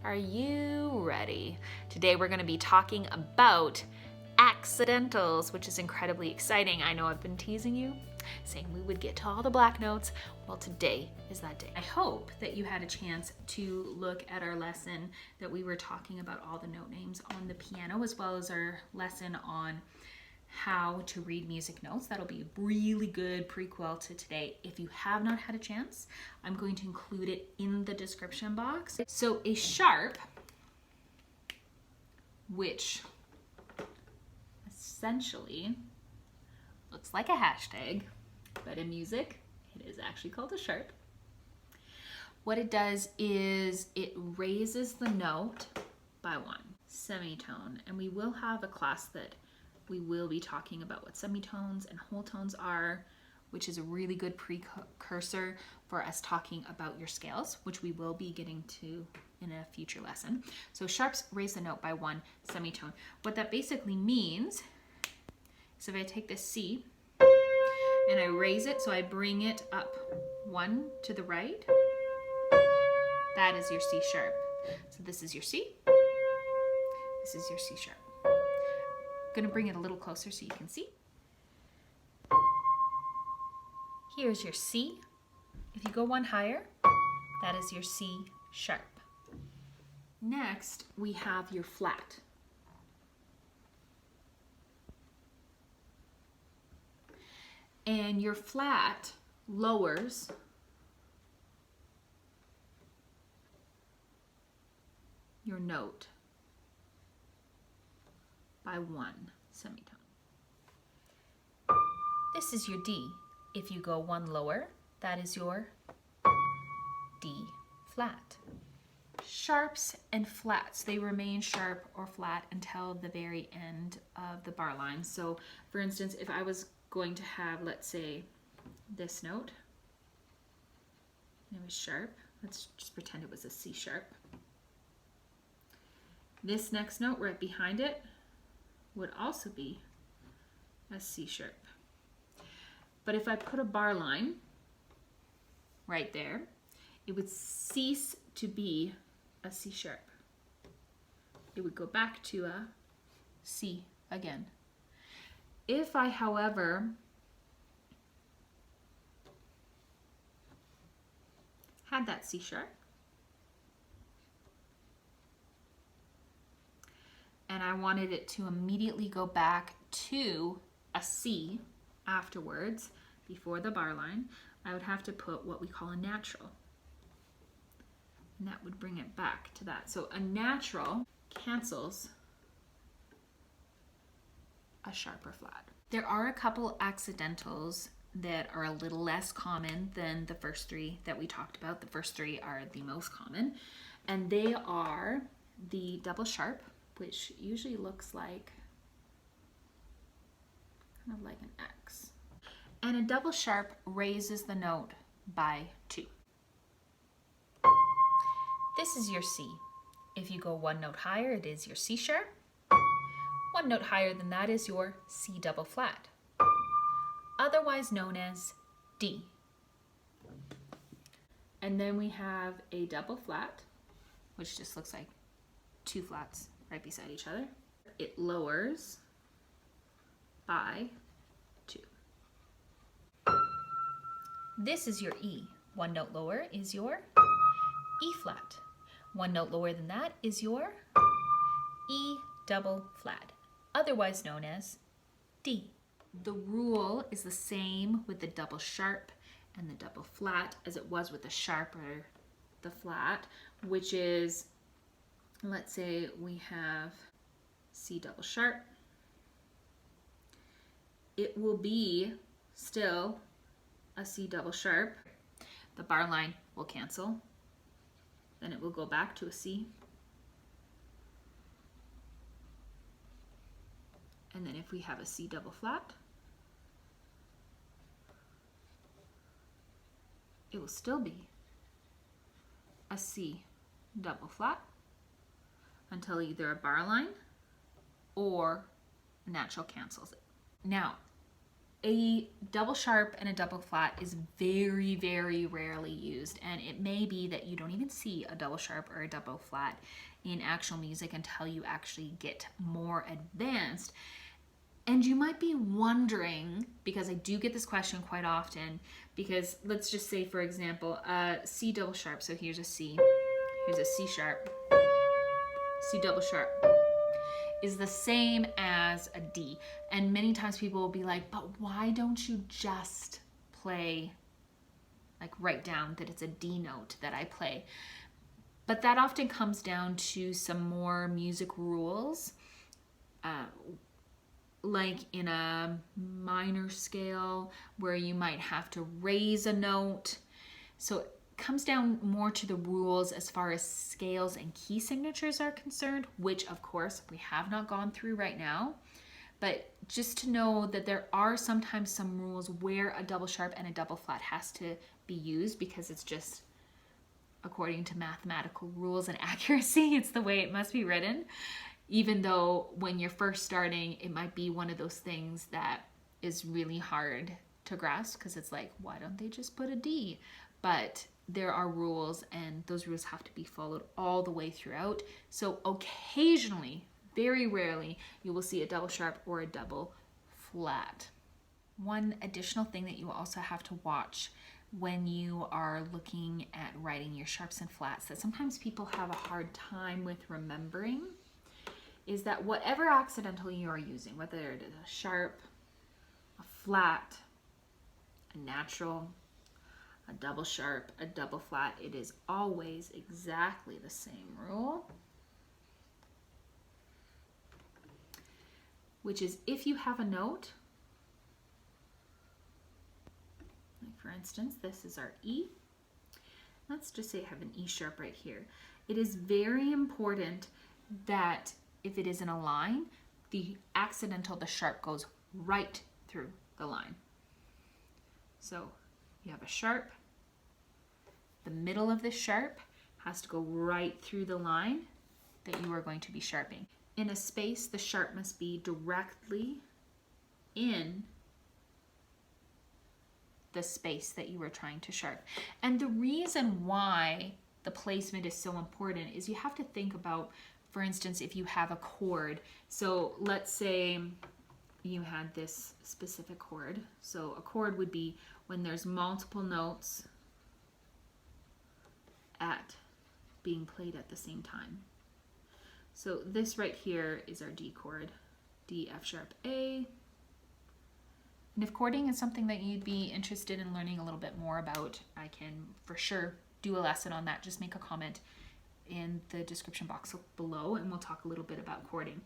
Are you ready? Today we're going to be talking about accidentals, which is incredibly exciting. I know I've been teasing you, saying we would get to all the black notes. Well, today is that day. I hope that you had a chance to look at our lesson that we were talking about all the note names on the piano, as well as our lesson on how to read music notes. That'll be a really good prequel to today. If you have not had a chance, I'm going to include it in the description box. So a sharp, which essentially looks like a hashtag, but in music, it is actually called a sharp. What it does is it raises the note by one semitone, and we will have a class that we will be talking about what semitones and whole tones are, which is a really good precursor for us talking about your scales, which we will be getting to in a future lesson. So sharps raise the note by one semitone. What that basically means is if I take this C and I raise it, so I bring it up one to the right, that is your C sharp. So this is your C, this is your C sharp. I'm gonna bring it a little closer so you can see. Here's your C. If you go one higher, that is your C sharp. Next, we have your flat. And your flat lowers your note by one semitone. This is your D. If you go one lower, that is your D flat. Sharps and flats, they remain sharp or flat until the very end of the bar line. So for instance, if I was going to have, let's say, this note, it was sharp, let's just pretend it was a C sharp. This next note right behind it would also be a C sharp. But if I put a bar line right there, it would cease to be a C sharp. It would go back to a C again. If I, however, had that C sharp, and I wanted it to immediately go back to a C afterwards, before the bar line, I would have to put what we call a natural. And that would bring it back to that. So a natural cancels a sharp or flat. There are a couple accidentals that are a little less common than the first three that we talked about. The first three are the most common, and they are the double sharp, which usually looks like kind of like an X. And a double sharp raises the note by two. This is your C. If you go one note higher, it is your C sharp. One note higher than that is your C double flat, otherwise known as D. And then we have a double flat, which just looks like two flats right beside each other. It lowers by two. This is your E. One note lower is your E flat. One note lower than that is your E double flat, otherwise known as D. The rule is the same with the double sharp and the double flat as it was with the sharp or the flat, which is, let's say we have C double sharp. It will be still a C double sharp. The bar line will cancel. Then it will go back to a C. And then if we have a C double flat, it will still be a C double flat until either a bar line or a natural cancels it. Now, A double sharp and a double flat is very, very rarely used, and it may be that you don't even see a double sharp or a double flat in actual music until you actually get more advanced. And you might be wondering, because I do get this question quite often, because let's just say, for example, C double sharp. So here's a C, here's a C sharp, C double sharp is the same as a D. And many times people will be like, but why don't you just play, like write down that it's a D note that I play? But that often comes down to some more music rules, like in a minor scale where you might have to raise a note. So comes down more to the rules as far as scales and key signatures are concerned, which of course we have not gone through right now. But just to know that there are sometimes some rules where a double sharp and a double flat has to be used, because it's just according to mathematical rules and accuracy, it's the way it must be written. Even though when you're first starting, it might be one of those things that is really hard to grasp, because it's like, why don't they just put a D? But there are rules, and those rules have to be followed all the way throughout. So occasionally, very rarely, you will see a double sharp or a double flat. One additional thing that you also have to watch when you are looking at writing your sharps and flats that sometimes people have a hard time with remembering is that whatever accidental you are using, whether it is a sharp, a flat, a natural, a double sharp, a double flat, it is always exactly the same rule, which is if you have a note, like for instance, this is our E. Let's just say I have an E sharp right here. It is very important that if it is in a line, the accidental, the sharp goes right through the line. So you have a sharp, the middle of this sharp has to go right through the line that you are going to be sharping. In a space, the sharp must be directly in the space that you are trying to sharp. And the reason why the placement is so important is you have to think about, for instance, if you have a chord. So let's say you had this specific chord. So a chord would be when there's multiple notes at being played at the same time. So this right here is our D chord, D, F sharp, A. And if chording is something that you'd be interested in learning a little bit more about, I can for sure do a lesson on that. Just make a comment in the description box below and we'll talk a little bit about chording.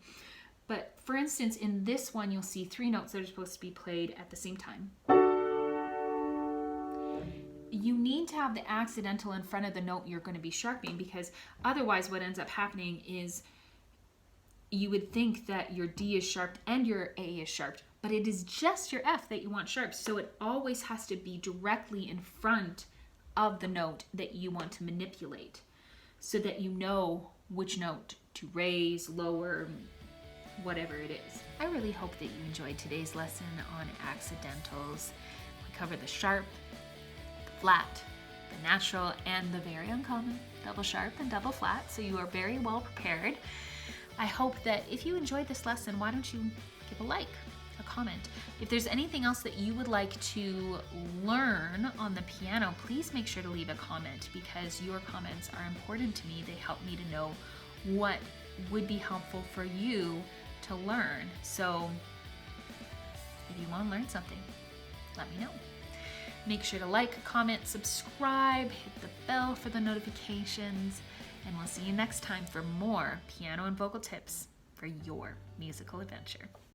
But for instance, in this one, you'll see 3 notes that are supposed to be played at the same time. You need to have the accidental in front of the note you're going to be sharping, because otherwise what ends up happening is you would think that your D is sharped and your A is sharped, but it is just your F that you want sharped. So it always has to be directly in front of the note that you want to manipulate, so that you know which note to raise, lower, whatever it is. I really hope that you enjoyed today's lesson on accidentals. We covered the sharp, the flat, the natural, and the very uncommon double sharp and double flat, so you are very well prepared. I hope that if you enjoyed this lesson, why don't you give a like, a comment. If there's anything else that you would like to learn on the piano, please make sure to leave a comment, because your comments are important to me. They help me to know what would be helpful for you to learn. So if you want to learn something, let me know. Make sure to like, comment, subscribe, hit the bell for the notifications, and we'll see you next time for more piano and vocal tips for your musical adventure.